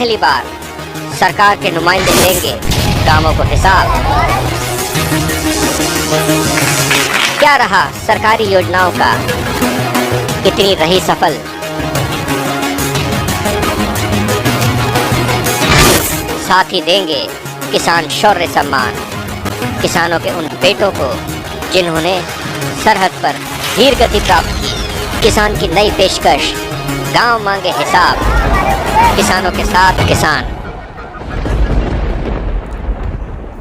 पहली बार सरकार के नुमाइंदे देंगे कामों को हिसाब। क्या रहा सरकारी योजनाओं का, कितनी रही सफल। साथ ही देंगे किसान शौर्य सम्मान, किसानों के उन बेटों को जिन्होंने सरहद पर धीर गति प्राप्त की। किसान की नई पेशकश, गांव मांगे हिसाब, किसानों के साथ किसान।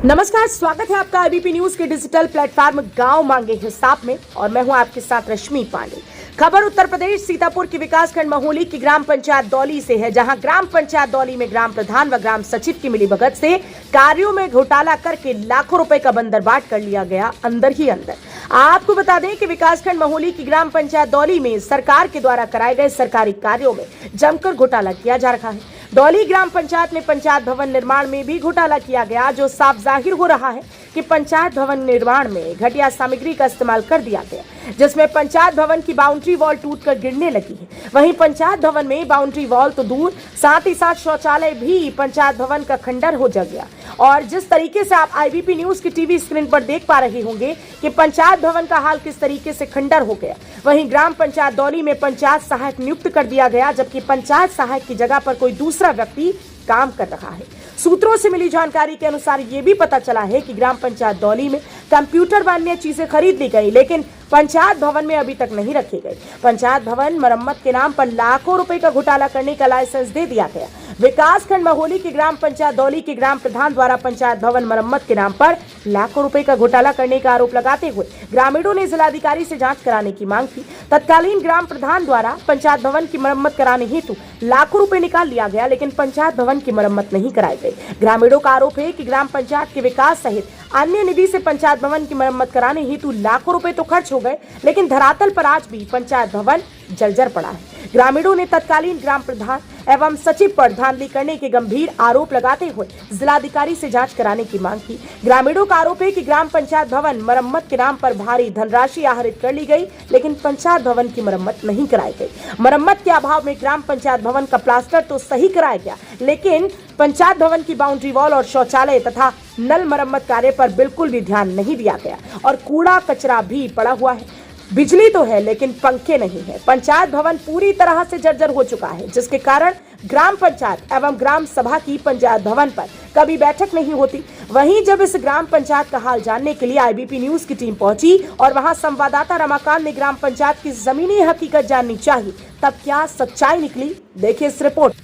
नमस्कार, स्वागत है आपका एबीपी न्यूज के डिजिटल प्लेटफॉर्म गांव मांगे हिसाब में और मैं हूं आपके साथ रश्मि पांडे। खबर उत्तर प्रदेश सीतापुर की विकासखंड महोली की ग्राम पंचायत दौली से है, जहां ग्राम पंचायत दौली में ग्राम प्रधान व ग्राम सचिव की मिलीभगत से कार्यों में घोटाला करके लाखों रुपए का बंदरबाट कर लिया गया अंदर ही अंदर। आपको बता दें कि विकासखंड महोली की ग्राम पंचायत दौली में सरकार के द्वारा कराए गए सरकारी कार्यों में जमकर घोटाला किया जा रहा है। दौली ग्राम पंचायत में पंचायत भवन निर्माण में भी घोटाला किया गया, जो साफ जाहिर हो रहा है कि पंचायत भवन निर्माण में घटिया सामग्री का इस्तेमाल कर दिया गया, जिसमें पंचायत भवन की बाउंड्री वॉल टूटकर गिरने लगी है। वहीं पंचायत भवन में बाउंड्री वॉल तो दूर, साथ ही साथ शौचालय भी पंचायत भवन का खंडर हो जा गया। और जिस तरीके से आप आईबीपी न्यूज की टीवी स्क्रीन पर देख पा रहे होंगे कि पंचायत भवन का हाल किस तरीके से खंडर हो गया। वहीं ग्राम पंचायत दौली में पंचायत सहायक नियुक्त कर दिया गया, जबकि पंचायत सहायक की जगह पर कोई दूसरा व्यक्ति काम कर रहा है। सूत्रों से मिली जानकारी के अनुसार ये भी पता चला है कि ग्राम पंचायत दौली में कंप्यूटर व अन्य चीजें खरीद ली गई, लेकिन पंचायत भवन में अभी तक नहीं रखी गई। पंचायत भवन मरम्मत के नाम पर लाखों रुपए का घोटाला करने का लाइसेंस दे दिया गया। विकासखंड महोली की ग्राम पंचायत दौली के ग्राम प्रधान द्वारा पंचायत भवन मरम्मत के नाम पर लाखों रुपए का घोटाला करने का आरोप लगाते हुए ग्रामीणों ने जिलाधिकारी से जांच कराने की मांग की। तत्कालीन ग्राम प्रधान द्वारा पंचायत भवन की मरम्मत कराने हेतु लाखों रुपए निकाल लिया गया, लेकिन पंचायत भवन की मरम्मत नहीं कराई गई। ग्रामीणों का आरोप है कि ग्राम पंचायत के विकास सहित अन्य निधि से पंचायत भवन की मरम्मत कराने हेतु लाखों रुपए तो खर्च हो गए, लेकिन धरातल पर आज भी पंचायत भवन जर्जर पड़ा है। ग्रामीणों ने तत्कालीन ग्राम प्रधान एवं सचिव पर धांधली करने के गंभीर आरोप लगाते हुए जिलाधिकारी से जांच कराने की मांग की। ग्रामीणों का आरोप है कि ग्राम पंचायत भवन मरम्मत के नाम पर भारी धनराशि आहरित कर ली गई, लेकिन पंचायत भवन की मरम्मत नहीं कराई गई। मरम्मत के अभाव में ग्राम पंचायत भवन का प्लास्टर तो सही कराया गया, लेकिन पंचायत भवन की बाउंड्री वॉल और शौचालय तथा नल मरम्मत कार्य पर बिल्कुल भी ध्यान नहीं दिया गया और कूड़ा कचरा भी पड़ा हुआ है। बिजली तो है, लेकिन पंखे नहीं है। पंचायत भवन पूरी तरह से जर्जर हो चुका है, जिसके कारण ग्राम पंचायत एवं ग्राम सभा की पंचायत भवन पर कभी बैठक नहीं होती। वहीं जब इस ग्राम पंचायत का हाल जानने के लिए आईबीपी न्यूज की टीम पहुंची और वहां संवाददाता रमाकांत ने ग्राम पंचायत की जमीनी हकीकत जाननी चाहिए, तब क्या सच्चाई निकली, देखिए इस रिपोर्ट।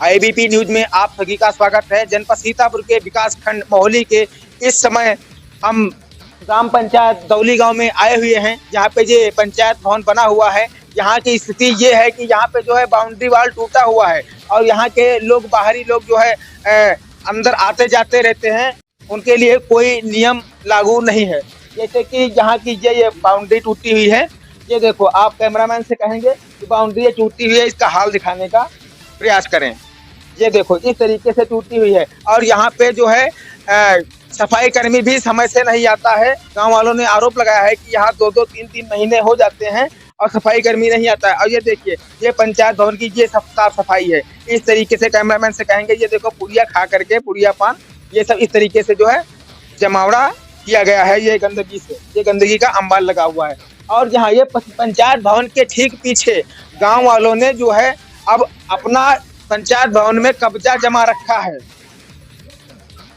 आईबीपी न्यूज में आप सभी का स्वागत है। जनपद सीतापुर के विकास खंड महोली के इस समय हम ग्राम पंचायत दौली गांव में आए हुए हैं, जहां पे ये पंचायत भवन बना हुआ है। यहाँ की स्थिति ये है कि यहाँ पे जो है बाउंड्री वॉल टूटा हुआ है और यहाँ के लोग, बाहरी लोग जो है अंदर आते जाते रहते हैं, उनके लिए कोई नियम लागू नहीं है। जैसे कि यहाँ की ये बाउंड्री टूटी हुई है, ये देखो, आप कैमरामैन से कहेंगे कि बाउंड्री टूटी हुई है, इसका हाल दिखाने का प्रयास करें। ये देखो, इस तरीके से टूटी हुई है और यहाँ पे जो है सफाई कर्मी भी समय से नहीं आता है। गांव वालों ने आरोप लगाया है कि यहाँ 2-2, 3-3 महीने हो जाते हैं और सफाई कर्मी नहीं आता है। और ये देखिए, ये पंचायत भवन की ये साफ सफाई है। इस तरीके से कैमरामैन से कहेंगे, ये देखो, पुड़िया खा करके, पुड़िया पान, ये सब इस तरीके से जो है जमावड़ा किया गया है। ये गंदगी से, ये गंदगी का अंबार लगा हुआ है। और यहाँ ये पंचायत भवन के ठीक पीछे गाँव वालों ने जो है अब अपना पंचायत भवन में कब्जा जमा रखा है।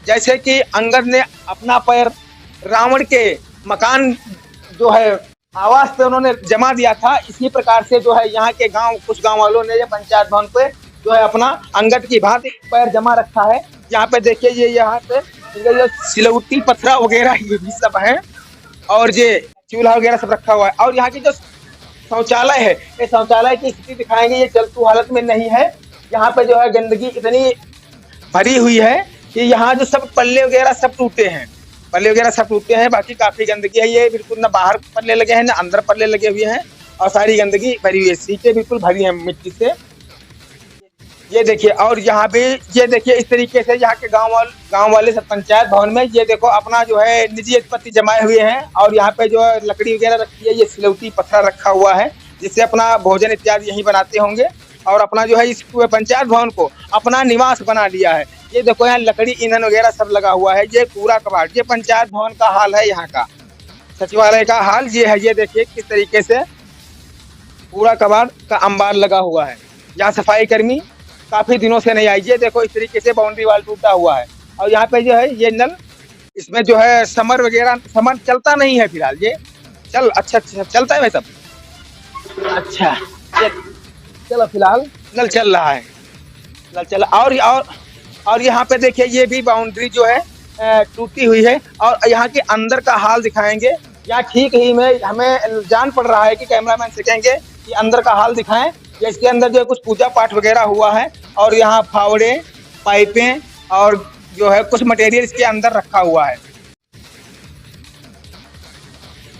जैसे कि अंगद ने अपना पैर रावण के मकान जो है आवास पे उन्होंने जमा दिया था, इसी प्रकार से जो है यहाँ के कुछ गांव वालों ने ये पंचायत भवन पे जो है अपना अंगद की भांति पैर जमा रखा है। यहाँ पे देखिए, ये यहाँ पे ये सिलौटी पत्थरा वगैरह ये भी सब है और ये चूल्हा वगैरह सब रखा हुआ है। और यहाँ की जो शौचालय है, ये शौचालय की स्थिति दिखाएंगे, ये चलतू हालत में नहीं है। यहाँ पे जो है गंदगी इतनी भरी हुई है कि यहाँ जो सब पल्ले वगैरह सब टूटे हैं, बाकी काफी गंदगी है। ये बिल्कुल ना बाहर पल्ले लगे हैं ना अंदर पल्ले लगे हुए हैं और सारी गंदगी भरी हुई है। सीटें बिल्कुल भरी हैं मिट्टी से। ये देखिए, और यहाँ पे ये देखिए, इस तरीके से यहाँ के गांव वाले सब पंचायत भवन में ये देखो अपना जो है निजी उत्पत्ति जमाए हुए हैं और यहाँ पे जो है लकड़ी वगैरह रखी है, ये सिलौटी पत्थर रखा हुआ है, जिससे अपना भोजन इत्यादि यहीं बनाते होंगे। और अपना जो है इस पंचायत भवन को अपना निवास बना लिया है। ये देखो यहाँ लकड़ी ईंधन वगैरह सब लगा हुआ है। ये पूरा कबाड़, ये पंचायत भवन का हाल है, यहाँ का सचिवालय का हाल ये है। ये देखिए किस तरीके से पूरा कबाड़ का अंबार लगा हुआ है। यहाँ सफाई कर्मी काफी दिनों से नहीं आई। ये देखो इस तरीके से बाउंड्री वाल टूटा हुआ है। और यहाँ पे जो है ये नल, इसमें जो है समर वगैरह, समर चलता नहीं है फिलहाल। ये अच्छा चलता है भाई सब। अच्छा ये चलो फिलहाल नल चल रहा है, नल चल। और यहाँ पे देखिए ये भी बाउंड्री जो है टूटी हुई है। और यहाँ के अंदर का हाल दिखाएंगे। यहाँ ठीक ही में हमें जान पड़ रहा है कि कैमरामैन से कहेंगे कि अंदर का हाल दिखाएं। इसके अंदर जो है कुछ पूजा पाठ वगैरह हुआ है और यहाँ फावड़े, पाइपें और जो है कुछ मटेरियल इसके अंदर रखा हुआ है।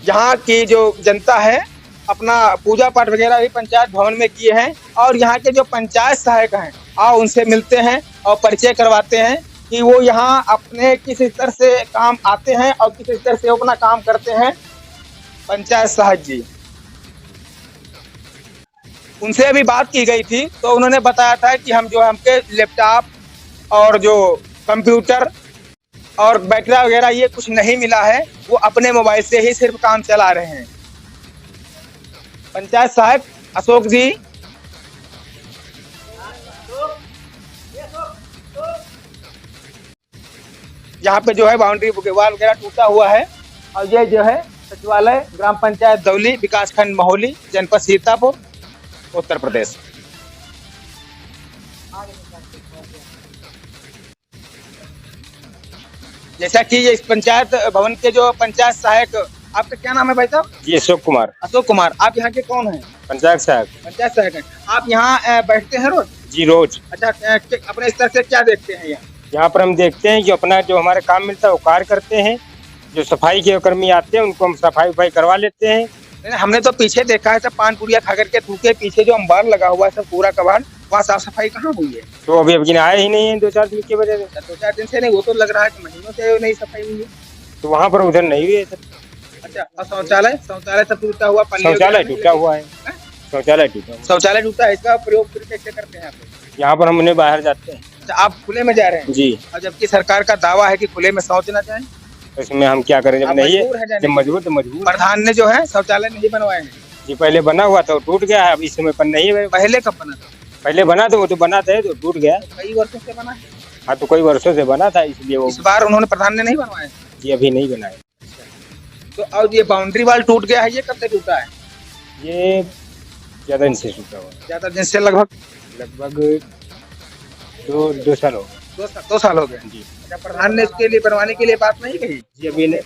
यहाँ की जो जनता है अपना पूजा पाठ वगैरह भी पंचायत भवन में किए हैं। और यहाँ के जो पंचायत सहायक हैं, आओ उनसे मिलते हैं और परिचय करवाते हैं कि वो यहाँ अपने किस स्तर से काम आते हैं और किस स्तर से अपना काम करते हैं। पंचायत सहायक जी, उनसे अभी बात की गई थी तो उन्होंने बताया था कि हम जो है हमके लैपटॉप और जो कंप्यूटर और बैटरी वगैरह ये कुछ नहीं मिला है, वो अपने मोबाइल से ही सिर्फ काम चला रहे हैं। पंचायत सहायक अशोक जी, यहाँ पे जो है बाउंड्री वाल वगैरह टूटा हुआ है। और ये जो है सचिवालय ग्राम पंचायत दौली, विकास खंड महोली, जनपद सीतापुर, उत्तर प्रदेश। जैसा कि ये इस पंचायत भवन के जो पंचायत सहायक, आपका क्या नाम है भाई साहब? जी अशोक कुमार। अशोक कुमार, आप यहाँ के कौन हैं? पंचायत सहायक। पंचायत सहायक हैं आप। यहाँ बैठते हैं रोज? जी रोज। अच्छा, अपने स्तर से क्या देखते हैं यहाँ? यहाँ पर हम देखते हैं कि अपना जो हमारे काम मिलता है वो कार्य करते हैं। जो सफाई के कर्मी आते हैं उनको हम सफाई वफाई करवा लेते हैं। हमने तो पीछे देखा है सब पान पुड़िया खा करके थूके, पीछे जो अंबार लगा हुआ है सब पूरा कबाड़, वहाँ साफ सफाई कहाँ हुई है? तो अभी आए ही नहीं है 2-4 दिन की वजह से। 2-4 दिन से नहीं, वो तो लग रहा है कि महीनों से नहीं सफाई हुई है। तो वहाँ पर उधर नहीं हुई है सर। अच्छा, और शौचालय सब टूटा हुआ? शौचालय टूटा हुआ है। शौचालय टूटा है। इसका प्रयोग फिर कैसे करते हैं आप? यहाँ पर हम उन्हें बाहर जाते हैं। अच्छा, आप खुले में जा रहे हैं? जी। और जबकि सरकार का दावा है कि खुले में शौच न जाए, इसमें हम क्या करें? जब नहीं है, जब मजबूर तो मजबूर। प्रधान ने जो है शौचालय नहीं बनवाए हैं। जी, पहले बना हुआ था, टूट गया है। अब इस समय पर नहीं है। पहले कब बना था? पहले बना था, वो तो बना था तो टूट गया। कई वर्षों से बना है। हाँ, तो कई वर्षों से बना था, इसलिए वो इस बार उन्होंने प्रधान ने नहीं बनवाए? जी अभी नहीं बनाए। तो और ये बाउंड्री वाल टूट गया है, ये कब से टूटा है? ये ज्यादा दिन से टूटा हुआ है। ज्यादा दिन से लगभग 2 साल हो गए। 2 साल हो गए जी। अच्छा, प्रधान ने इसके लिए बनवाने के लिए बात नहीं कही? जी अभी नहीं।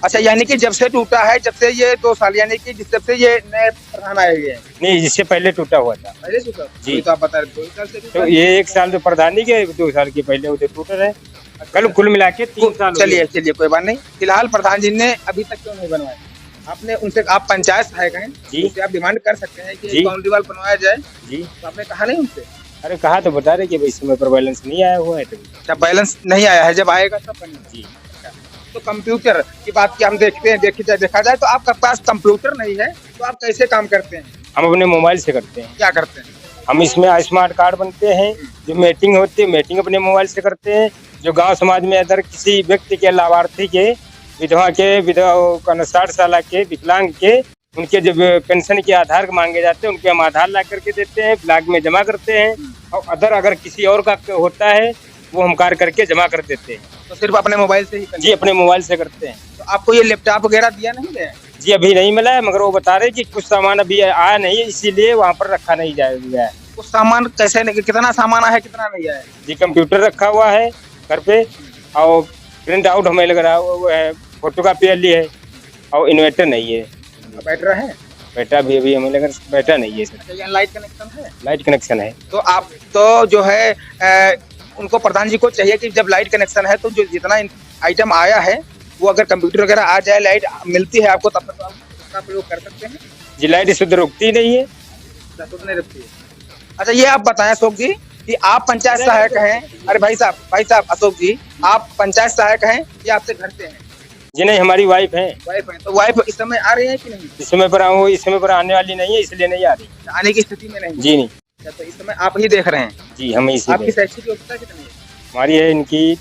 अच्छा, यानी कि जब से टूटा है, जब से ये 2 साल, यानी कि जब से ये नए प्रधान आए हुए हैं? नहीं, इससे पहले टूटा हुआ था। पहले टूटा जी। तो आप बता रहे 2 साल से तो ये 1 साल तो प्रधानी के, 2 साल के पहले उधर टूटा है। कल कुल मिला के 3 साल। चलिए कोई बात नहीं। फिलहाल प्रधान जी ने अभी तक क्यों नहीं बनवाए? आपने उनसे, आप पंचायत सहायक हैं जी, उनसे आप डिमांड कर सकते हैं कि बाउंड्री वाल बनवाया जाए जी। तो आपने कहा नहीं उनसे? अरे कहा तो बता रहे कि इस समय पर बैलेंस नहीं आया हुआ है। तो अच्छा, बैलेंस नहीं आया है, जब आएगा तब बनेगा जी। तो कंप्यूटर की बात की हम देखते हैं, देखा जाए तो आपके पास कंप्यूटर नहीं है तो आप कैसे काम करते हैं? हम अपने मोबाइल से करते हैं। क्या करते हैं? हम इसमें स्मार्ट कार्ड बनते हैं। जो मीटिंग होती है, मीटिंग अपने मोबाइल से करते हैं। जो गांव समाज में अदर किसी व्यक्ति के, लाभार्थी के, विधवा के, 60 साल के, विकलांग के, उनके जब पेंशन के आधार मांगे जाते हैं, उनके हम आधार ला करके देते हैं, ब्लॉक में जमा करते हैं। और अदर अगर किसी और का होता है वो हम कार्य करके जमा कर देते हैं। तो सिर्फ अपने मोबाइल से ही? जी अपने मोबाइल से करते हैं। तो आपको ये लैपटॉप वगैरह दिया नहीं गया? जी अभी नहीं मिला है, मगर वो बता रहे कि कुछ सामान अभी आया नहीं है, इसीलिए वहाँ पर रखा नहीं जाएगा। कुछ सामान कैसे नहीं? कितना सामान आया है, कितना नहीं आया है? जी, कंप्यूटर रखा हुआ है घर पे, और प्रिंट आउट हमें लग रहा है वो है, फोटो कॉपी है, और इन्वर्टर नहीं है। बैटरा है? बैटरा भी अभी हमें लग रहा है बैटरा नहीं है सर। अच्छा, यहाँ लाइट कनेक्शन है? लाइट कनेक्शन है। तो आप तो जो है उनको, प्रधान जी को चाहिए कि जब लाइट कनेक्शन है तो जो जितना आइटम आया है वो अगर कंप्यूटर वगैरह आ जाए, लाइट मिलती है आपको, तब तक तो आप उसका प्रयोग कर सकते हैं। जी, लाइट शुद्ध रुकती नहीं है। शुद्ध नहीं रुकती है। अच्छा, ये आप बताएं अशोक जी कि आप पंचायत सहायक हैं। अरे भाई साहब अशोक जी, आप पंचायत सहायक हैं या आपसे घर से हैं? जी नहीं, हमारी वाइफ है। वाइफ है, तो वाइफ इस समय आ रही है कि नहीं? इस समय पर वो इस समय पर आने वाली नहीं है, इसलिए नहीं आ रही। आने की स्थिति में नहीं? जी नहीं। अच्छा, तो इस समय आप ही देख रहे हैं? जी, हम इसी आपकी में। शैक्षिक योग्यता कितनी है? हमारी है इनकी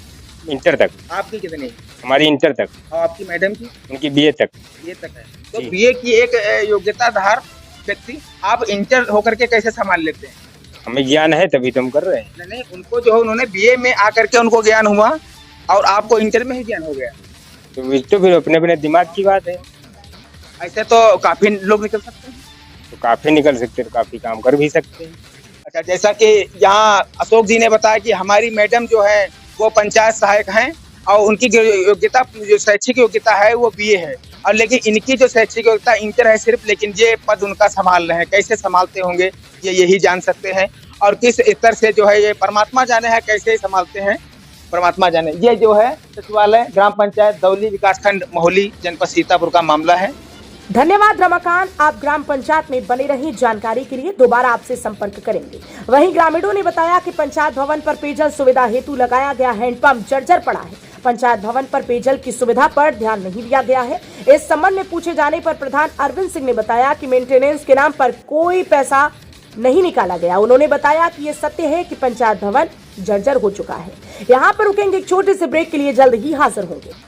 इंटर तक। आपकी कितनी है? हमारी इंटर तक। और आपकी मैडम की? उनकी बीए तक। ये तक है। तो जी। बीए की एक योग्यताधार व्यक्ति आप इंटर होकर के कैसे संभाल लेते हैं? हमें ज्ञान है तभी तो हम कर रहे हैं। नहीं नहीं, उनको जो है उन्होंने बीए में आकर के उनको ज्ञान हुआ और आपको इंटर में ही ज्ञान हो गया। तो फिर अपने अपने दिमाग की बात है। ऐसे तो काफी लोग निकल सकते हैं। तो काफी निकल सकते हैं, तो काफी काम कर भी सकते हैं। अच्छा, जैसा कि यहाँ अशोक जी ने बताया कि हमारी मैडम जो है वो पंचायत सहायक हैं और उनकी जो योग्यता, जो शैक्षिक योग्यता है वो बीए है, और लेकिन इनकी जो शैक्षिक योग्यता इंटर है सिर्फ, लेकिन ये पद उनका संभाल रहे हैं। कैसे संभालते होंगे ये यही जान सकते हैं, और किस स्तर से जो है ये परमात्मा जाने है कैसे संभालते हैं, परमात्मा जाने। ये जो है सचिवालय ग्राम पंचायत दौली विकासखंड महोली जनपद सीतापुर का मामला है। धन्यवाद रमाकांत, आप ग्राम पंचायत में बने रही। जानकारी के लिए दोबारा आपसे संपर्क करेंगे। वहीं ग्रामीणों ने बताया कि पंचायत भवन पर पेयजल सुविधा हेतु लगाया गया हैंडपंप जर्जर पड़ा है। पंचायत भवन पर पेयजल की सुविधा पर ध्यान नहीं दिया गया है। इस संबंध में पूछे जाने पर प्रधान अरविंद सिंह ने बताया कि मेंटेनेंस के नाम पर कोई पैसा नहीं निकाला गया। उन्होंने बताया कि ये सत्य है कि पंचायत भवन जर्जर हो चुका है। यहाँ पर रुकेंगे एक छोटे से ब्रेक के लिए, जल्द ही हाजिर होंगे।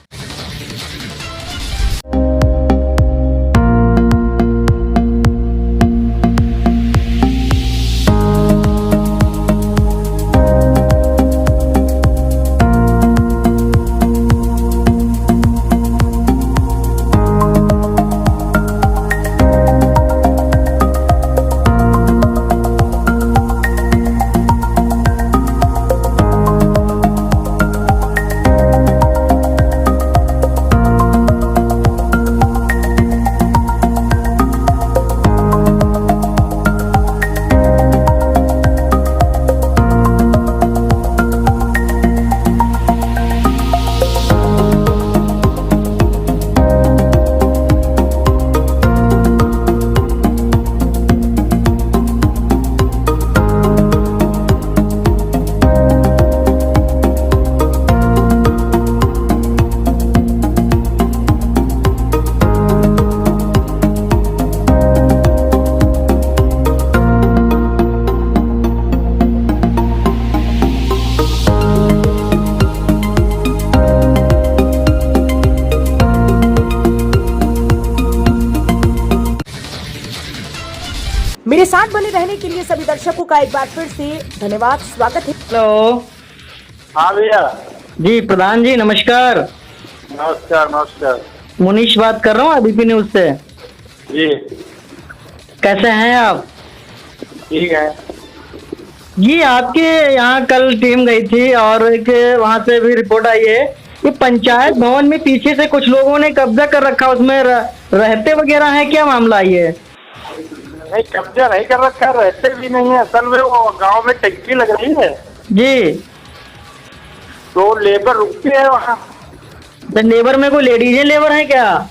मेरे साथ बने रहने के लिए सभी दर्शकों का एक बार फिर से धन्यवाद, स्वागत है। हेलो। हाँ भैया। जी प्रधान जी नमस्कार। नमस्कार नमस्कार। मुनीश बात कर रहा हूँ एबीपी न्यूज से। जी कैसे हैं आप? ठीक है। जी आपके यहाँ कल टीम गई थी और एक वहाँ से भी रिपोर्ट आई है कि पंचायत भवन में पीछे से कुछ लोगों ने कब्जा कर रखा, उसमें रहते वगैरह है, क्या मामला ये? नहीं, कब्जा नहीं कर रखा, रहते भी नहीं है। असल में वो गांव में टंकी लग रही है जी, तो लेबर रुकती है वहाँ। तो लेबर में कोई लेडीज लेबर है क्या?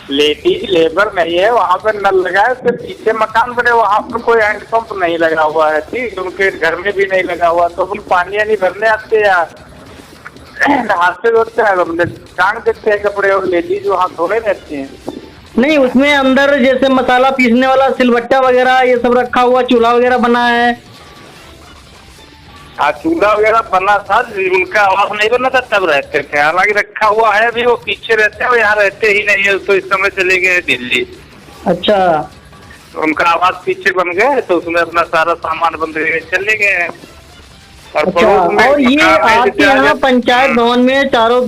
लेडीज लेबर नहीं है, वहाँ पे नल लगा है, उसके पीछे मकान बने, वहाँ पर कोई हैंडपंप नहीं लगा हुआ है। ठीक, उनके घर में भी नहीं लगा हुआ, तो हम पानी नहीं भरने आते हैं यार, हाथ से धोते हैं, हमने टांग देते हैं कपड़े, और लेडीज वहाँ धोने रहती हैं। नहीं, उसमें अंदर जैसे मसाला पीसने वाला सिलबट्टा वगैरह ये सब रखा हुआ, चूल्हा वगैरह बना है। हाँ, चूल्हा वगैरह बना था, उनका आवाज नहीं बना था तब रहते थे, हालांकि रखा हुआ है अभी, वो पीछे रहते हैं, वो यहाँ रहते ही नहीं है, तो इस समय चले गए दिल्ली। अच्छा, तो उनका आवाज पीछे बन गए, तो उसमें अपना सारा सामान बंद करके चले गए। अच्छा, और ये आपके यहाँ पंचायत भवन में चारों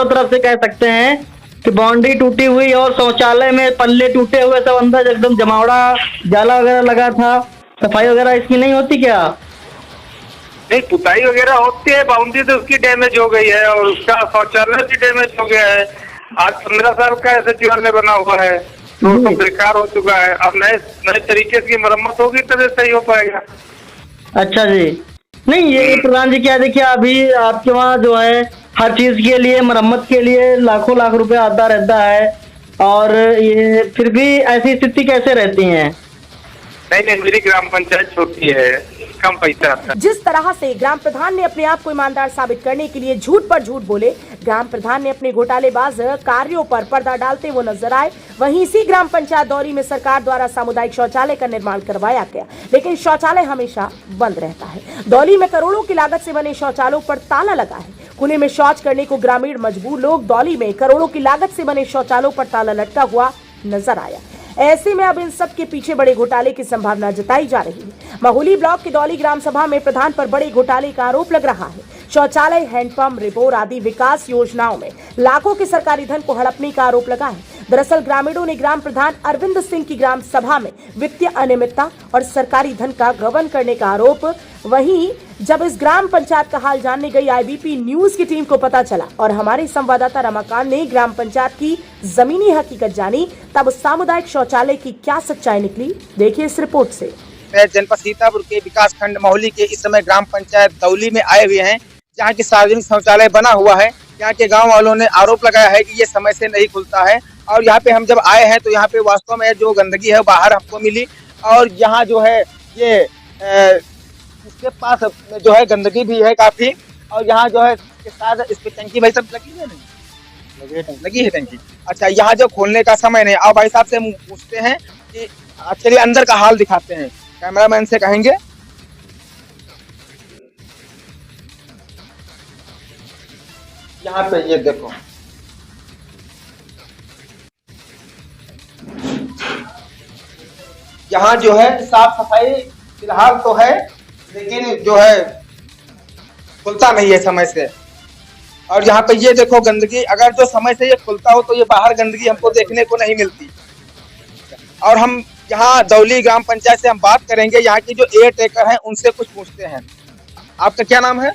तरफ से कह सकते हैं कि बाउंड्री टूटी हुई और शौचालय में पल्ले टूटे हुए, सब अंदर एकदम जमावड़ा जाला वगैरह लगा था, सफाई वगैरह इसकी नहीं होती क्या? नहीं, पुताई वगैरह होती है, बाउंड्री तो उसकी डैमेज हो गई है, और उसका शौचालय भी डैमेज हो गया है। आज 15 साल का ऐसे सचिवालय बना हुआ है, तो सब बेकार हो चुका है। अब नए तरीके से मरम्मत होगी तभी सही हो पाएगा। अच्छा जी, नहीं ये प्रधान जी क्या देखिए, अभी आपके वहाँ जो है हर चीज के लिए, मरम्मत के लिए लाखों लाख रुपए आता रहता है, और ये फिर भी ऐसी स्थिति कैसे रहती है? नहीं, मेरी ग्राम पंचायत छोटी है, कम पैसा आता है। जिस तरह से ग्राम प्रधान ने अपने आप को ईमानदार साबित करने के लिए झूठ पर झूठ बोले, ग्राम प्रधान ने अपने घोटालेबाज कार्यों पर पर्दा डालते हुए नजर आए। वहीं इसी ग्राम पंचायत दौली में सरकार द्वारा सामुदायिक शौचालय का निर्माण करवाया गया, लेकिन शौचालय हमेशा बंद रहता है। दौली में करोड़ों की लागत से बने शौचालयों पर ताला लगा है। खुले में शौच करने को ग्रामीण मजबूर लोग दौली में करोड़ों की लागत से बने शौचालयों पर ताला लटका हुआ नजर आया। ऐसे में अब इन सब के पीछे बड़े घोटाले की संभावना जताई जा रही है। महुली ब्लॉक की दौली ग्राम सभा में प्रधान पर बड़े घोटाले का आरोप लग रहा है। शौचालय, हैंडपंप, रिपोर आदि विकास योजनाओं में लाखों के सरकारी धन को हड़पने का आरोप लगा है। दरअसल ग्रामीणों ने ग्राम प्रधान अरविंद सिंह की ग्राम सभा में वित्तीय अनियमितता और सरकारी धन का गबन करने का आरोप। वहीं जब इस ग्राम पंचायत का हाल जानने गई आईबीपी न्यूज की टीम को पता चला और हमारे संवाददाता रमाकांत ने ग्राम पंचायत की जमीनी हकीकत जानी, तब सामुदायिक शौचालय की क्या सच्चाई निकली, देखिए इस रिपोर्ट से। जनपद सीतापुर के विकास खंड महुली के इस समय ग्राम पंचायत दौली में आए हुए हैं, जहाँ की सार्वजनिक शौचालय बना हुआ है। यहाँ के गांव वालों ने आरोप लगाया है कि ये समय से नहीं खुलता है, और यहाँ पे हम जब आए हैं तो यहाँ पे वास्तव में जो गंदगी है बाहर हमको मिली, और यहाँ जो है ये इसके पास जो है गंदगी भी है काफी, और यहाँ जो है इसके साथ इस पे टंकी भाई सब लगी है, नहीं लगी है टंकी। अच्छा, यहाँ जो खोलने का समय नहीं। अब भाई साहब से पूछते हैं कि चलिए अंदर का हाल दिखाते हैं, कैमरामैन से कहेंगे। यहाँ पे ये देखो, यहाँ जो है साफ सफाई फिलहाल तो है, लेकिन जो है खुलता नहीं है समय से। और यहाँ पे ये देखो गंदगी, अगर जो समय से ये खुलता हो तो ये बाहर गंदगी हमको देखने को नहीं मिलती। और हम यहाँ दौली ग्राम पंचायत से हम बात करेंगे, यहाँ की जो एयर टेकर हैं उनसे कुछ पूछते हैं। आपका क्या नाम है?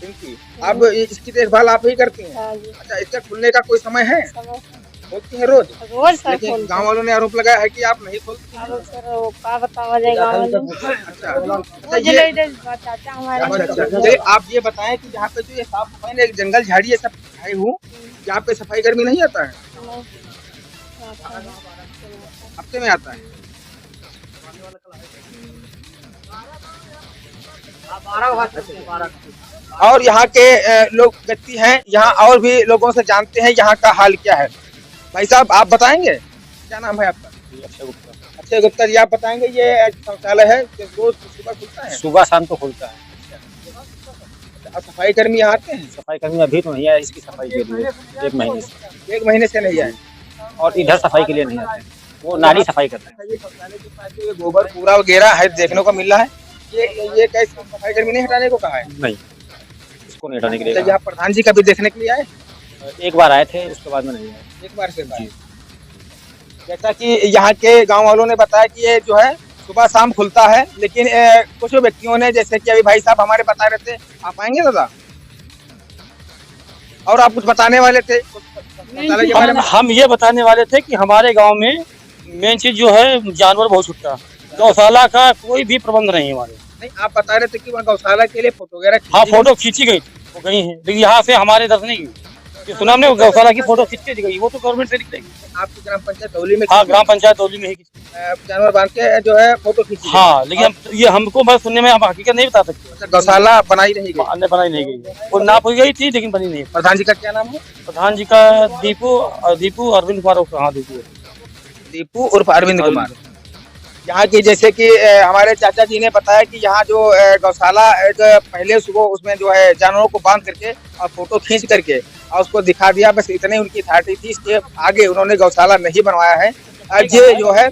पिंकी। आप इसकी देखभाल आप ही करती हैं? अच्छा, इसका खुलने का कोई समय है? खोलती है रोज? लेकिन गांव वालों ने आरोप लगाया है कि आप नहीं खोलती हैं। अच्छा, आप ये बताएं कि यहाँ पे जो ये साफ सफाई एक जंगल झाड़ी ये सब आए हूँ, यहाँ पे सफाई कर्मी नहीं आता है? हफ्ते में आता है? और यहाँ के लोग व्यक्ति हैं, यहाँ और भी लोगों से जानते हैं यहाँ का हाल क्या है। भाई साहब आप बताएंगे, क्या नाम है आपका? अक्षय गुप्ता जी, आप बताएंगे ये शौचालय है रोज सुबह खुलता है? सुबह शाम तो खुलता है। अब सफाई कर्मी आते हैं? सफाई कर्मी अभी तो नहीं आए इसकी सफाई के लिए, एक महीने से नहीं आए, और इधर सफाई के लिए नहीं आते, वो नाली सफाई करते हैं। ये शौचालय के पास जो गोबर कूड़ा वगैरह है देखने को मिल रहा है, ये कैसे सफाई कर्मी ने हटाने को कहा है? नहीं, इसको नहीं हटाने के लिए। यहाँ प्रधान जी कभी देखने के लिए आए? एक बार आए थे, उसके बाद में नहीं आए। एक बार से जी। जैसा कि यहाँ के गांव वालों ने बताया कि ये जो है सुबह शाम खुलता है, लेकिन कुछ व्यक्तियों ने, जैसे कि अभी भाई साहब हमारे बता रहे थे, आप आएंगे दादा? और आप कुछ बताने वाले थे? हम ये बताने वाले थे कि हमारे गांव में मेन चीज जो है जानवर बहुत छुट्टा, गौशाला का कोई भी प्रबंध नहीं है हमारे। नहीं, आप बता रहे थे कि वहाँ गौशाला के लिए फोटो वगैरह? हाँ, फोटो खींची गई, वो गई है, लेकिन यहाँ से हमारे दर्शन नहीं हुई। सुना हमने गौशाला की फोटो खींच के दी गई, वो तो गवर्नमेंट से निकलेगी। आपकी ग्राम पंचायत दौली में? हाँ, ग्राम पंचायत दौली में ही जानवर बांध के जो है फोटो खींची। हाँ, लेकिन ये हमको बस सुनने में, हम हकीकत नहीं बता सकते। गौशाला बनाई नहीं गई? बनाई नहीं गई, वो नाप हो गई थी लेकिन बनी नहीं। प्रधान जी का क्या नाम है? प्रधान जी का दीपू अरविंद कुमार। हाँ, दीपू उर्फ अरविंद कुमार। यहाँ की जैसे कि हमारे चाचा जी ने बताया कि यहाँ जो गौशाला पहले सुबह उसमें जो है जानवरों को बांध करके और फोटो खींच करके और उसको दिखा दिया, बस इतने उनकी अथॉरिटी थी। इसके आगे उन्होंने गौशाला नहीं बनवाया है। ये जो है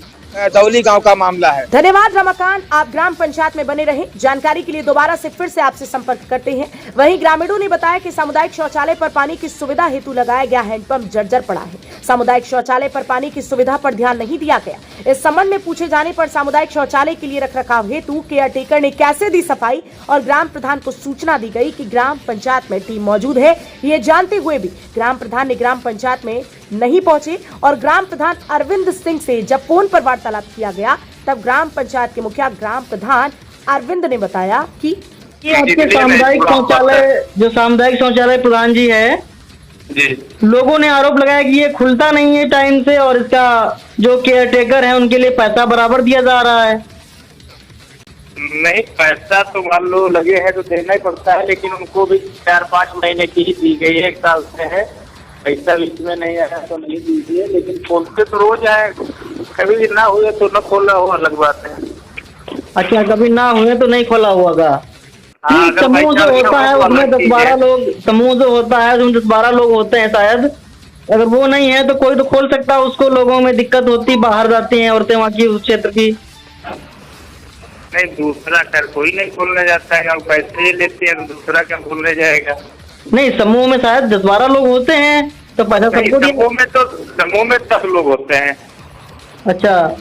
दौली गांव का मामला है। धन्यवाद रमाकांत, आप ग्राम पंचायत में बने रहें। जानकारी के लिए दोबारा से फिर से आपसे संपर्क करते हैं। वहीं ग्रामीणों ने बताया कि सामुदायिक शौचालय पर पानी की सुविधा हेतु लगाया गया हैंडपंप जर्जर पड़ा है। सामुदायिक शौचालय पर पानी की सुविधा पर ध्यान नहीं दिया गया। इस संबंध में पूछे जाने पर सामुदायिक शौचालय के लिए रखरखाव हेतु केयर टेकर ने कैसे दी सफाई और ग्राम प्रधान को सूचना दी गई कि ग्राम पंचायत में टीम मौजूद है, ये जानते हुए भी ग्राम प्रधान ने ग्राम पंचायत में नहीं पहुंचे। और ग्राम प्रधान अरविंद सिंह से जब फोन पर वार्तालाप किया गया, तब ग्राम पंचायत के मुखिया ग्राम प्रधान अरविंद ने बताया कि आपके सामुदायिक शौचालय, जो सामुदायिक शौचालय प्रधान जी है, जी। लोगों ने आरोप लगाया कि ये खुलता नहीं है टाइम से और इसका जो केयर टेकर है उनके लिए पैसा बराबर दिया जा रहा है। नहीं, पैसा तो मान लो लगे हैं तो देना ही पड़ता है, लेकिन उनको भी 4-5 महीने की ही दी गई है, 1 साल से है। पैसा बीच में नहीं आया तो नहीं दीजिए, लेकिन खोलते तो रोज आए, कभी ना हुए तो न खोला हो, अलग बात है। अच्छा, कभी ना हुए तो नहीं खोला होगा। हाँ, अगर समूह जो भाईचारा होता है हो तो उसमें अलग 10-12 चीज़ है। लोग, समूह जो होता है उसमें 10-12 लोग होते हैं शायद। अगर वो नहीं है तो कोई तो खोल सकता है, उसको लोगों में दिक्कत होती, बाहर जाती हैं औरतें वहाँ की, उस क्षेत्र की। नहीं, दूसरा कर कोई नहीं खोलने जाता है, हम पैसे ही लेते हैं तो दूसरा क्या खोलने जाएगा। नहीं, समूह में शायद 10-12 लोग होते हैं तो पैसा नहीं, सबको दिया। समूह में 10 लोग होते हैं, अच्छा,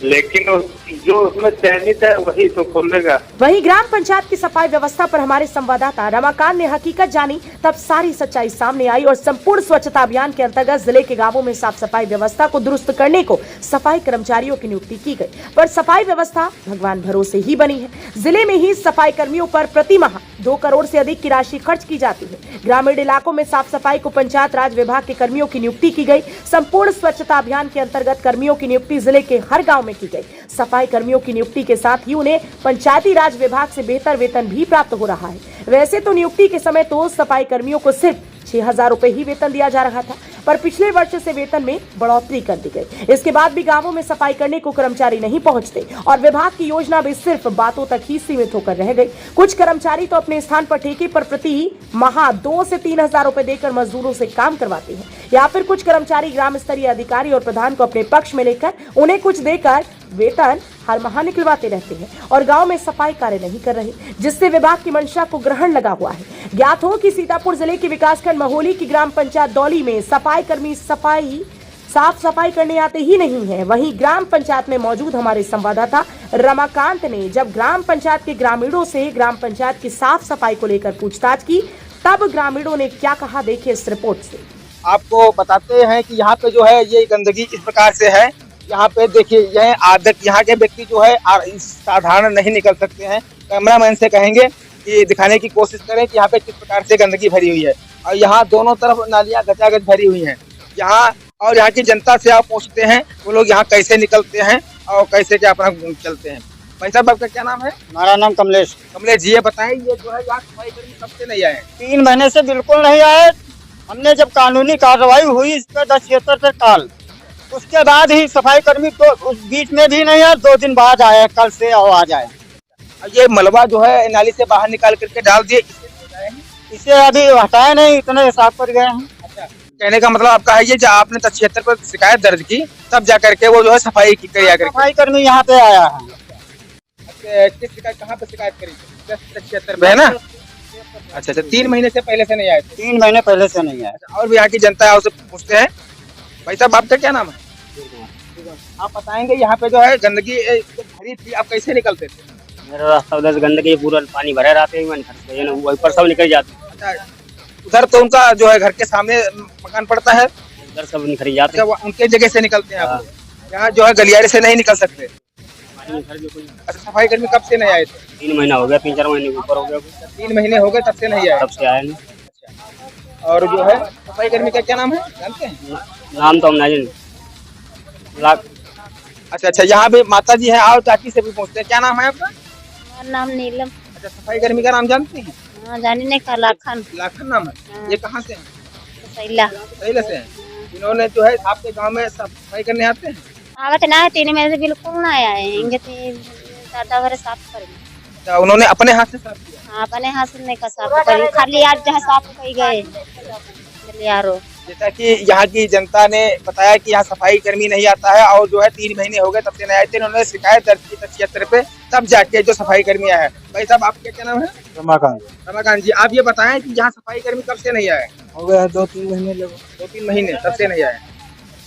लेकिन जो उसमें चयनित है वही तो खोलेगा। वहीं ग्राम पंचायत की सफाई व्यवस्था पर हमारे संवाददाता रमाकांत ने हकीकत जानी, तब सारी सच्चाई सामने आई और संपूर्ण स्वच्छता अभियान के अंतर्गत जिले के गांवों में साफ सफाई व्यवस्था को दुरुस्त करने को सफाई कर्मचारियों की नियुक्ति की गई। पर सफाई व्यवस्था भगवान भरोसे ही बनी है। जिले में ही सफाई कर्मियों पर प्रति माह 2 करोड़ से अधिक की राशि खर्च की जाती है। ग्रामीण इलाकों में साफ सफाई को पंचायत राज विभाग के कर्मियों की नियुक्ति की गई। संपूर्ण स्वच्छता अभियान के अंतर्गत कर्मियों की नियुक्ति जिले के हर गाँव में की गई। सफाई कर्मियों की नियुक्ति के साथ ही उन्हें पंचायती राज विभाग से बेहतर वेतन भी प्राप्त हो रहा है। वैसे तो नियुक्ति के समय तो सफाई कर्मियों को सिर्फ 6,000 रुपए ही वेतन दिया जा रहा था, पर पिछले वर्ष से वेतन में बढ़ोतरी कर दी गई। इसके बाद भी गांवों में सफाई करने को कर्मचारी नहीं पहुंचते और विभाग की योजना भी सिर्फ बातों तक ही सीमित होकर रह गई। कुछ कर्मचारी तो अपने स्थान पर ठेके पर प्रति माह 2 से 3,000 रुपए देकर मजदूरों से काम करवाते हैं, या फिर कुछ कर्मचारी ग्राम स्तरीय अधिकारी और प्रधान को अपने पक्ष में लेकर उन्हें कुछ देकर वेतन हर माह निकलवाते रहते हैं और गांव में सफाई कार्य नहीं कर रहे, जिससे विभाग की मंशा को ग्रहण लगा हुआ है। ज्ञात हो कि सीतापुर जिले के विकासखंड महोली की ग्राम पंचायत दौली में सफाई कर्मी साफ सफाई करने आते ही नहीं है। वहीं ग्राम पंचायत में मौजूद हमारे संवाददाता रमाकांत ने जब ग्राम पंचायत के ग्रामीणों से ग्राम पंचायत की साफ सफाई को लेकर पूछताछ की, तब ग्रामीणों ने क्या कहा, देखिए इस रिपोर्ट से। आपको बताते हैं कि यहाँ पे जो है ये गंदगी इस प्रकार से है। यहाँ पे देखिए, यह आदत, यहाँ के व्यक्ति जो है साधारण नहीं निकल सकते हैं। कैमरामैन से कहेंगे कि दिखाने की कोशिश करें कि यहाँ पे किस प्रकार से गंदगी भरी हुई है और यहाँ दोनों तरफ नालियाँ गचागच भरी हुई हैं। यहाँ और यहाँ की जनता से आप पूछते हैं वो लोग यहाँ कैसे निकलते हैं और कैसे क्या अपना चलते हैं। भाई साहब, आपका क्या नाम है? हमारा नाम कमलेश। कमलेश जी, ये बताएं, ये जो है यहाँ सफाई कर्मी कब से नहीं आए? 3 महीने से बिल्कुल नहीं आए। हमने जब कानूनी कार्रवाई हुई इस पर 1076 पे काल, उसके बाद ही सफाई कर्मी तो उस बीच में भी नहीं आए। 2 दिन बाद आए, कल से और आज आए। ये मलबा जो है नाली से बाहर निकाल करके डाल दिए, इसे अभी हटाए नहीं, इतने साफ कर गए हैं। कहने का मतलब आपका है ये, जब आपने 76 पर शिकायत दर्ज की तब जा करके वो जो है सफाई की किया करके। सफाई कर्मी यहाँ पे आया है। किस शिकायत, कहाँ पे शिकायत करी? 76 पे है ना? अच्छा, 3 महीने से पहले से नहीं आए थे? 3 महीने पहले से नहीं आए। और भी यहाँ की जनता है, उसे पूछते हैं। भाई साहब, आपका क्या नाम है? आप बताएंगे, यहाँ पे जो है गंदगी भरी थी, आप कैसे निकलते थे? मेरा रास्ता उधर से गंदगी पूरा पानी भरे रहते हैं, वही पर सब निकल जाते हैं। अच्छा, उधर तो उनका जो है घर के सामने मकान पड़ता है, उधर सब निकल जाते हैं। उनके जगह से निकलते हैं आप? यहाँ जो है गलियारे से नहीं निकल सकते। अच्छा, सफाई कर्मी कब से नहीं आए थे? 3 महीना हो गया, 3-4 महीने के ऊपर हो गया। 3 महीने हो गए तब से नहीं आए? तब से आए नहीं। और जो है सफाई कर्मी का क्या नाम है, जानते हैं? नाम तो हम नहीं। अच्छा, यहाँ पे माता जी हैं, आओ चाची से भी पूछते हैं। क्या नाम है आपका? नाम नीलम। अच्छा, सफाई कर्मी का नाम जानते हैं? हाँ, जाने नहीं का लाखन। लाखन नाम है। हाँ। ये कहाँ से हैं? सैला। सैला से हैं। इन्होंने जो है आपके गांव में सफाई करने आते हैं? आवत ना है, 3 महीने से बिल्कुल ना आया है। इंगे ते दादा घर साफ करेंगे। अच्छा, उन्होंने अपने हाथ से साफ किया? हाँ, अपने हाथ से नहीं का साफ करी, खाली आज जहाँ साफ कर गए यारो। जैसा कि यहाँ की जनता ने बताया कि यहाँ सफाई कर्मी नहीं आता है और जो है 3 महीने हो गए तब से नहीं आए थे। उन्होंने शिकायत दर्ज की 76 पे, तब जाके जो सफाई कर्मी आया है। भाई साहब, आपका क्या नाम है? रमाकांत। रमाकांत जी, आप ये बताएं कि यहाँ सफाई कर्मी कब से नहीं आए? हो गया 2-3 महीने लोग। 2-3 महीने तब से नहीं आए।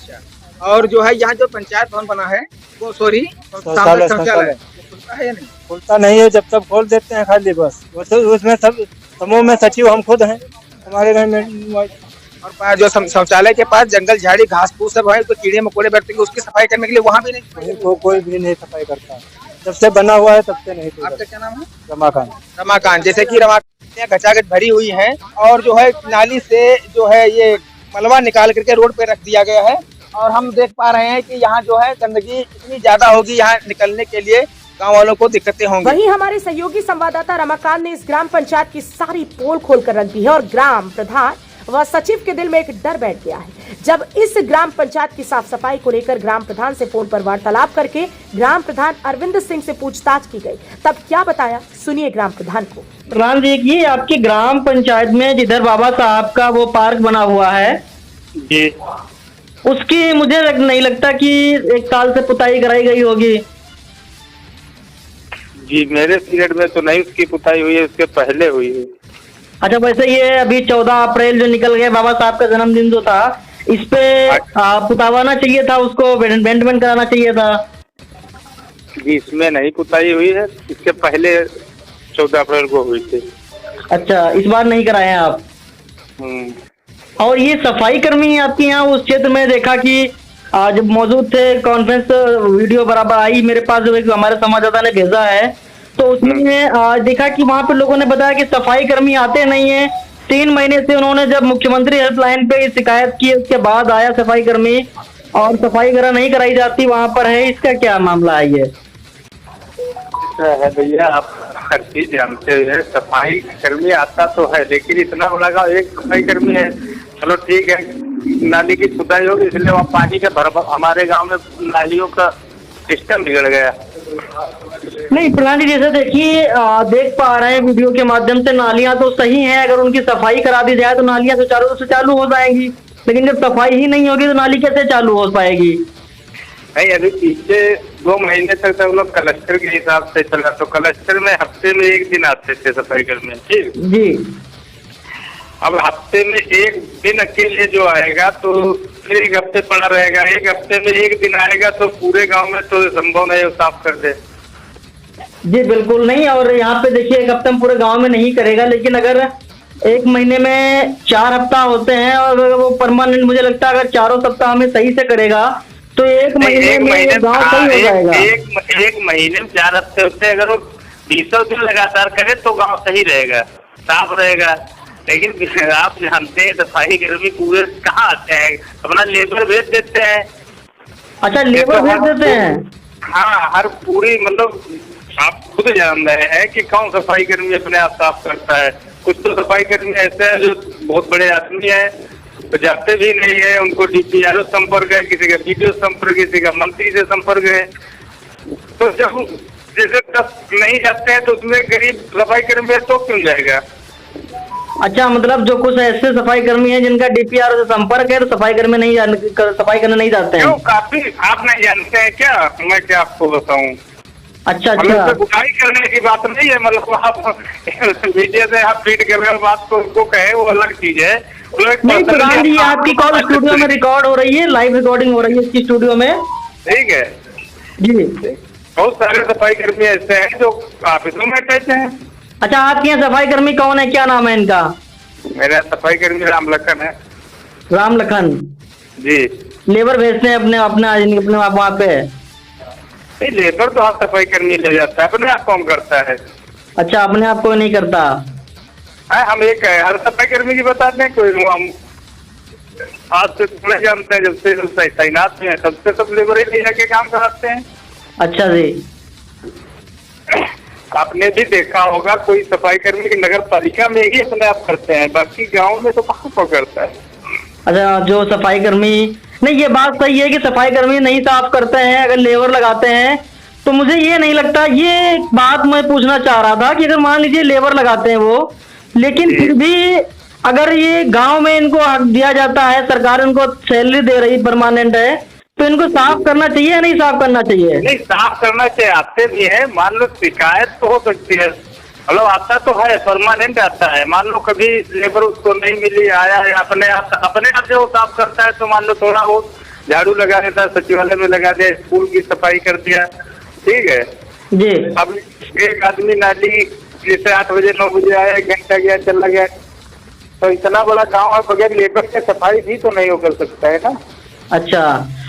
अच्छा, और जो है यहाँ जो पंचायत भवन बना है वो शौचालय खुलता है या नहीं? खुलता नहीं है, जब तक खोल देते हैं खाली बस। उसमें सब समूह में सचिव हम खुद हैं, हमारे घर में। और जो शौचालय के पास जंगल झाड़ी घास फूस सब है, तो कीड़े मकोड़े बैठते हैं, उसकी सफाई करने के लिए वहाँ भी नहीं कोई भी नहीं सफाई करता। जब से बना हुआ है तब से नहीं। आपका क्या नाम है? रमाकांत। रमाकांत, जैसे कि रमाकांत घचाघच भरी हुई हैं और जो है नाली से जो है ये मलबा निकाल करके रोड पे रख दिया गया है और हम देख पा रहे हैं कि यहाँ जो है गंदगी इतनी ज्यादा होगी, यहाँ निकलने के लिए गांव वालों को दिक्कतें होंगी। वहीं हमारे सहयोगी संवाददाता रमाकांत ने इस ग्राम पंचायत की सारी पोल खोल कर रख दी है और ग्राम प्रधान व सचिव के दिल में एक डर बैठ गया है। जब इस ग्राम पंचायत की साफ सफाई को लेकर ग्राम प्रधान से फोन पर वार्तालाप करके ग्राम प्रधान अरविंद सिंह से पूछताछ की गई, तब क्या बताया सुनिए ग्राम प्रधान को। प्रधान जी, ये आपकी ग्राम पंचायत में जिधर बाबा साहब का वो पार्क बना हुआ है जी, उसकी मुझे नहीं लगता कि 1 साल से पुताई कराई गई होगी। जी मेरे पीरियड में तो नहीं उसकी पुताई हुई है, उसके पहले हुई है। अच्छा, वैसे ये अभी 14 अप्रैल जो निकल गया बाबा साहब का जन्मदिन जो था, इस पे पुतावाना चाहिए था, उसको बेंटमेंट कराना चाहिए था। जी इसमें नहीं पुताई हुई है, इसके पहले 14 अप्रैल को हुई थी। अच्छा, इस बार नहीं कराए हैं आप। और ये सफाई कर्मी आपके यहाँ उस क्षेत्र में देखा कि जब मौजूद थे, कॉन्फ्रेंस वीडियो बराबर आई मेरे पास, जो एक हमारे संवाददाता ने भेजा है, तो उसमें देखा कि वहाँ पे लोगों ने बताया कि सफाई कर्मी आते नहीं है। 3 महीने से उन्होंने जब मुख्यमंत्री हेल्पलाइन पे शिकायत की, उसके बाद आया सफाई कर्मी और सफाई वगैरह नहीं कराई जाती वहाँ पर है। इसका क्या मामला है ये? है भैया, आप हर चीज जानते हैं, सफाई कर्मी आता तो है, लेकिन इतना बड़ा गाँव एक सफाई कर्मी है। चलो ठीक है, नाली की खुदाई होगी इसलिए वहाँ पानी का भर, हमारे गांव में नालियों का सिस्टम बिगड़ गया। नहीं प्रधान जी, जैसे देखिए देख पा रहे हैं वीडियो के माध्यम से, नालियां तो सही हैं, अगर उनकी सफाई करा दी जाए तो नालियां सुचारू रूप से चालू हो जाएंगी, लेकिन जब सफाई ही नहीं होगी तो नाली कैसे चालू हो पाएगी? नहीं, अभी पीछे 2 महीने तक तो हम लोग क्लस्टर के हिसाब से चला, तो क्लस्टर में हफ्ते में 1 दिन आते थे सफाई कर्मी। ठीक जी। अब हफ्ते में 1 दिन अकेले जो आएगा तो फिर 1 हफ्ते पड़ा रहेगा, 1 हफ्ते में 1 दिन आएगा तो पूरे गांव में तो संभव नहीं वो साफ कर दे। जी बिल्कुल नहीं, और यहाँ पे देखिए 1 हफ्ते में पूरे गांव में नहीं करेगा, लेकिन अगर 1 महीने में 4 हफ्ता होते हैं और अगर वो परमानेंट, मुझे लगता है अगर 4 सप्ताह में सही से करेगा तो 1 महीने में गाँव सही हो जाएगा। 1 महीने में 4 हफ्ते होते हैं, अगर वो 20 दिन लगातार करे तो गाँव सही रहेगा, साफ रहेगा। लेकिन आप जानते हैं सफाई कर्मी पूरे कहाँ आते हैं, अपना लेबर भेज देते हैं। अच्छा, लेबर भेज देते हैं? हाँ, हर पूरी मतलब आप खुद जान रहे हैं कि कौन सफाई कर्मी अपने आप साफ करता है। कुछ तो सफाई कर्मी ऐसे हैं जो बहुत बड़े आदमी हैं, तो जाते भी नहीं है, उनको DPRO संपर्क है, किसी का BDO संपर्क, किसी का मंत्री से संपर्क है। तो जब जैसे नहीं जाते हैं तो उसमें गरीब सफाई कर्मी है तो क्यों जाएगा? अच्छा, मतलब जो कुछ ऐसे सफाई कर्मी हैं जिनका DPRO से संपर्क है तो सफाई करने नहीं जाते हैं। क्यों, काफी आप नहीं जानते हैं क्या? मैं क्या आपको बताऊं? अच्छा, बुराई करने की बात नहीं है, मतलब आप मीडिया से आप फीड कर रहे हो बात को, उनको कहे वो अलग चीज है। नहीं प्रधान जी, आपकी कॉल स्टूडियो में रिकॉर्ड हो रही है, लाइव रिकॉर्डिंग हो रही है इसकी स्टूडियो में। ठीक है जी। बहुत सारे सफाई कर्मी ऐसे हैं जो ऑफिसों में कहते हैं। अच्छा, आपके यहाँ सफाई कर्मी कौन है, क्या नाम है इनका? मेरा सफाई कर्मी राम लखन है। राम लखन जी। लेबर भेजते हैं अपने वहाँ पे? नहीं, लेबर तो आप सफाई कर्मी ले जाता है, अपने आप कौन करता है? अच्छा, अपने आप कोई नहीं करता है? हम एक हर सफाई कर्मी की बताते हैं, कोई हम आज से थोड़ा जानते हैं, जब से तैनात हैं सबसे सब लेबर ही ले जाके काम कराते हैं। अच्छा जी। आपने भी देखा होगा कोई सफाई कर्मी की नगर पालिका में ही अपने आप करते हैं, बाकी गांव में तो कहाँ को करता है। अच्छा, जो सफाई कर्मी, नहीं ये बात सही है कि सफाई कर्मी नहीं साफ करते हैं, अगर लेबर लगाते हैं तो मुझे ये नहीं लगता। ये बात मैं पूछना चाह रहा था कि अगर मान लीजिए लेबर लगाते हैं वो, लेकिन फिर भी अगर ये गांव में इनको हक दिया जाता है, सरकार इनको सैलरी दे रही परमानेंट है, तो इनको साफ करना चाहिए या नहीं साफ करना चाहिए? नहीं, साफ करना चाहिए, आते भी है। मान लो शिकायत तो हो सकती है, मतलब आता तो है, परमानेंट आता है। मान लो कभी लेबर उसको नहीं मिली, आया है अपने आप से वो साफ करता है, तो मान लो थोड़ा बहुत झाड़ू लगा देता है, सचिवालय में लगा दिया, स्कूल की सफाई कर दिया, ठीक है जी। अब एक आदमी नाली जैसे 8 बजे 9 बजे आया, 1 घंटा गया चला गया, तो इतना बड़ा गाँव है, बगैर लेबर के सफाई भी तो नहीं हो कर सकता है ना। अच्छा,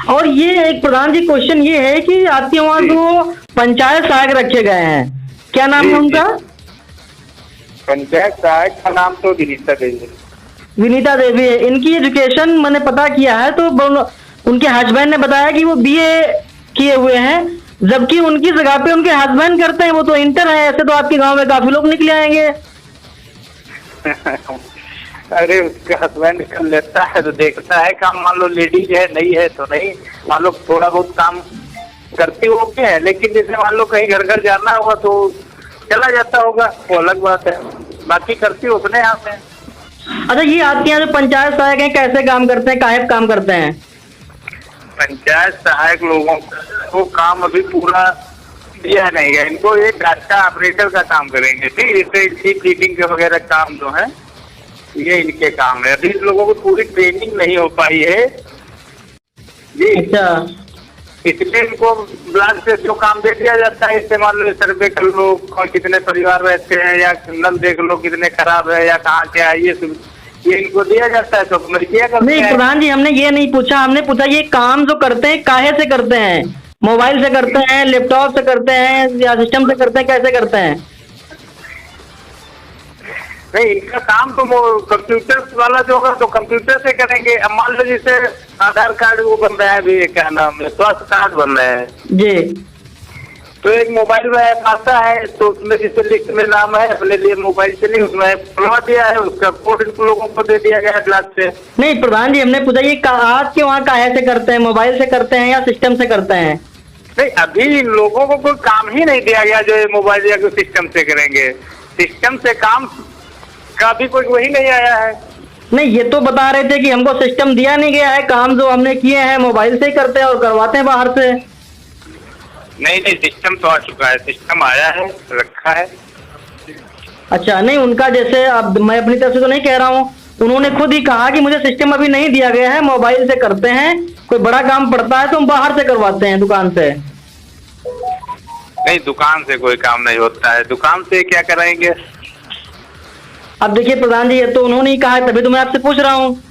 और ये एक प्रधान जी क्वेश्चन ये है कि आपके वहाँ जो पंचायत सहायक रखे गए हैं, क्या नाम है उनका? पंचायत सहायक का नाम तो विनीता देवी है। विनीता देवी है। इनकी एजुकेशन मैंने पता किया है तो उनके हस्बैंड ने बताया कि वो बीए किए हुए हैं, जबकि उनकी जगह पे उनके हस्बैंड करते हैं, वो तो इंटर है। ऐसे तो आपके गांव में काफी लोग निकले आएंगे। अरे उसका हस्बैंड कर लेता है तो देखता है काम, मान लो लेडीज है नहीं है तो नहीं, मान लो थोड़ा बहुत काम करती होती है, लेकिन जैसे मान लो कहीं घर घर जाना होगा तो चला जाता होगा, वो अलग बात है, बाकी करती हो अपने यहाँ पे। अच्छा, ये आपके यहाँ जो पंचायत सहायक हैं कैसे काम करते हैं, काहे काम करते हैं? पंचायत सहायक लोगों को काम अभी पूरा दिया नहीं है, इनको एक डाटा ऑपरेटर का काम करेंगे, ठीक, जैसे सीट रीडिंग के वगैरह काम जो है ये इनके काम है। अभी इन लोगों को पूरी ट्रेनिंग नहीं हो पाई है जी। अच्छा, इसलिए इनको ब्लॉक से जो काम दे दिया जाता है, इससे मान लो सर्वे कर लो और कितने परिवार रहते हैं, या नल देख लो कितने खराब है या कहाँ क्या है, ये इनको दिया जाता है तो अपना किया करते नहीं हैं। प्रधान जी, हमने ये नहीं पूछा, हमने पूछा ये काम जो करते हैं काहे से करते हैं? मोबाइल से करते हैं, लैपटॉप से करते हैं, या सिस्टम से करते हैं, कैसे करते हैं? नहीं, इनका काम तो वो कंप्यूटर वाला जो होगा तो कंप्यूटर से करेंगे। अब मान लो जैसे आधार कार्ड वो बन रहा है अभी, क्या नाम है, स्वास्थ्य कार्ड बन रहे हैं जी, तो एक मोबाइल में ऐप आता है, तो उसमें जैसे लिस्ट में नाम है, अपने लिए मोबाइल से नहीं उसमें खुलवा दिया है, उसका कोड इन लोगों को दे दिया गया है ब्लॉक से। नहीं प्रधान जी, हमने पूछा ये आज के वहाँ काहे से करते हैं, मोबाइल से करते हैं या सिस्टम से करते हैं? नहीं, अभी इन लोगों को कोई काम ही नहीं दिया गया जो ये मोबाइल या कोई सिस्टम से करेंगे। सिस्टम से काम का भी कोई वही नहीं आया है। नहीं, ये तो बता रहे थे कि हमको सिस्टम दिया नहीं गया है, काम जो हमने किए हैं मोबाइल से ही करते हैं और करवाते हैं बाहर से। नहीं, सिस्टम तो आ चुका है, सिस्टम आया है, रखा है। अच्छा, नहीं उनका जैसे, अब मैं अपनी तरफ से तो नहीं कह रहा हूँ, उन्होंने खुद ही कहा कि मुझे सिस्टम अभी नहीं दिया गया है, मोबाइल से करते हैं, कोई बड़ा काम पड़ता है तो हम बाहर से करवाते हैं दुकान से। नहीं, दुकान से कोई काम नहीं होता है, दुकान से क्या कराएंगे? अब देखिए प्रधान जी, ये तो उन्होंने ही कहा है, तभी तो मैं आपसे पूछ रहा हूँ।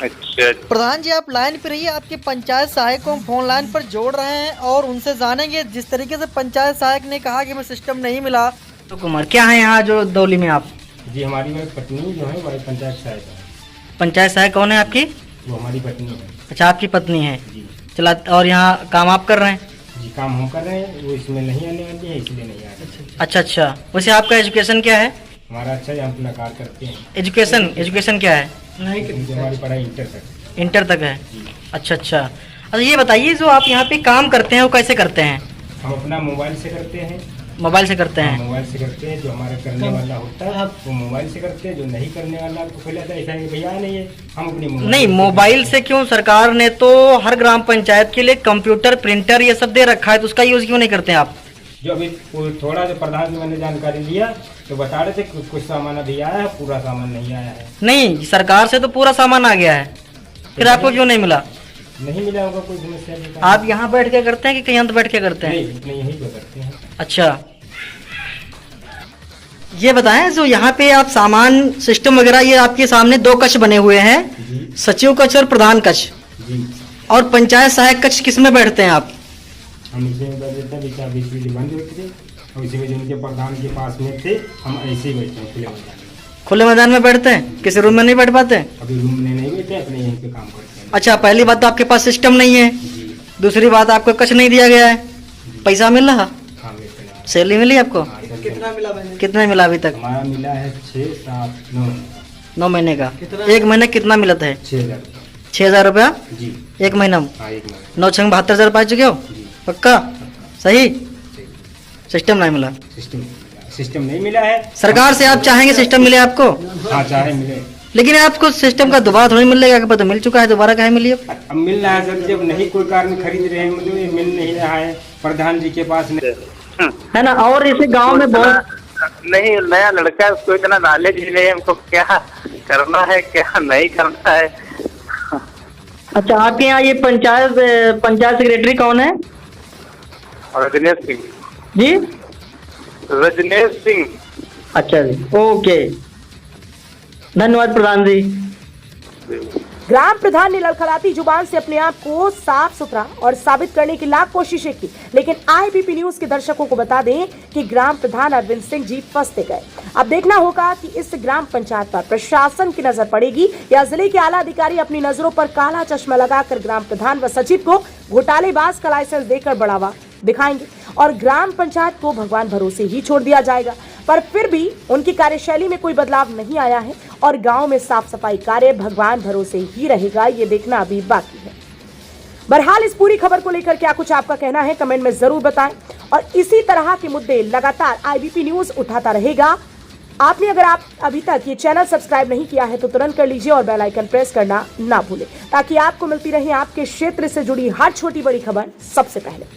अच्छा, प्रधान जी, आप लाइन पे रहिए, आपके पंचायत सहायक को हम फोन लाइन पर जोड़ रहे हैं और उनसे जानेंगे जिस तरीके से पंचायत सहायक ने कहा कि हमें सिस्टम नहीं मिला। तो कुमार क्या है यहाँ जो दौली में आप? जी, हमारी वह पत्नी जो है वही पंचायत सहायक है। पंचायत सहायक कौन है आपकी? वो हमारी पत्नी है। अच्छा, आपकी पत्नी है। जी चला, और यहाँ काम आप कर रहे हैं? जी, काम हम कर रहे हैं, वो इसमें नहीं आने वाली है, इसलिए नहीं आ रही। अच्छा, वैसे आपका एजुकेशन क्या है? हमारा अच्छा है, हम अपना कार्य करते हैं। एजुकेशन क्या है? हमारी पढ़ाई इंटर तक है। अच्छा, ये बताइए जो आप यहाँ पे काम करते हैं वो कैसे करते हैं? हम अपना मोबाइल से करते हैं। मोबाइल से करते हैं? मोबाइल से करते हैं, जो हमारा करने वाला होता है वो मोबाइल से करते हैं, जो नहीं करने वाला तो पहले ऐसा है भैया नहीं है, हम अपनी नहीं मोबाइल से क्यों? सरकार ने तो हर ग्राम पंचायत के लिए कंप्यूटर, प्रिंटर ये सब दे रखा है, तो उसका यूज क्यों नहीं करते आप? जो अभी थोड़ा जो प्रधान से मैंने जानकारी लिया तो बता रहे थे कुछ सामान अभी आया है, पूरा सामान नहीं आया है। नहीं, सरकार से तो पूरा सामान आ गया है, फिर आपको क्यों नहीं मिला? नहीं मिला होगा, कोई समस्या। आप यहाँ बैठ के करते हैं कि कहीं अंदर बैठ के करते हैं? नहीं, यहीं पे करते हैं। अच्छा, ये बताएं जो यहाँ पे आप सामान सिस्टम वगैरह, ये आपके सामने 2 कक्ष बने हुए हैं, सचिव कक्ष और प्रधान कक्ष, और पंचायत सहायक कक्ष किस में बैठते हैं आप? हम इसी में बैठ देते हैं, बीच में बंद होती थे और इसी में जिनके प्रधान के पास में थे हम ऐसे ही बैठते हैं खुले मैदान में। खुले मैदान में बैठते हैं, किसी रूम में नहीं बैठ पाते? अभी रूम में नहीं बैठे, अपने यहीं पे काम करते हैं। अच्छा, पहली बात तो आपके पास सिस्टम नहीं है, दूसरी बात आपको कक्ष नहीं दिया गया है, पैसा मिल रहा? सैलरी मिली आपको? कितना मिला अभी तक? हमारा मिला है 6, 7, 9 महीने का। एक महीने कितना मिलता है? 6,000 रुपया जी, एक महीना में? हाँ, एक महीना। 9 6 72,000 पा चुके हो? पक्का? सही? सिस्टम नहीं मिला? सिस्टम नहीं मिला है। सरकार से आप चाहेंगे सिस्टम मिले आपको? हाँ, चाहे मिले, लेकिन आपको सिस्टम का दोबारा थोड़ी मिलेगा, तो मिल चुका है, दोबारा कहे मिली? अब मिल रहा है सर, जब नहीं कोई कारण खरीद रहे हैं, मतलब ये मिल नहीं रहा है प्रधान जी के पास नहीं है ना। और इसे गांव में बहुत नहीं, नया लड़का है, उसको इतना नॉलेज ही नहीं है हमको क्या करना है क्या नहीं करना है। अच्छा, आपके यहाँ ये पंचायत सेक्रेटरी कौन है? रजनेश सिंह जी? रजनेश सिंह। अच्छा जी, ओके, धन्यवाद प्रधान जी। ग्राम प्रधान ने लड़खड़ाती जुबान से अपने आप को साफ सुथरा और साबित करने की लाख कोशिशें की, लेकिन IBP न्यूज के दर्शकों को बता दें कि ग्राम प्रधान अरविंद सिंह जी फंसते गए। अब देखना होगा कि इस ग्राम पंचायत पर प्रशासन की नजर पड़ेगी या जिले के आला अधिकारी अपनी नजरों पर काला चश्मा लगाकर ग्राम प्रधान व सचिव को घोटालेबाज का लाइसेंस देकर बढ़ावा दिखाएंगे और ग्राम पंचायत को भगवान भरोसे ही छोड़ दिया जाएगा। पर फिर भी उनकी कार्यशैली में कोई बदलाव नहीं आया है और गांव में साफ सफाई कार्य भगवान भरोसे ही रहेगा, ये देखना अभी बाकी है। बहरहाल इस पूरी खबर को लेकर क्या कुछ आपका कहना है कमेंट में जरूर बताएं और इसी तरह के मुद्दे लगातार IBP न्यूज उठाता रहेगा। आपने अगर आप अभी तक ये चैनल सब्सक्राइब नहीं किया है तो तुरंत कर लीजिए और बेल आइकन प्रेस करना ना भूलें, ताकि आपको मिलती रहे आपके क्षेत्र से जुड़ी हर छोटी बड़ी खबर सबसे पहले।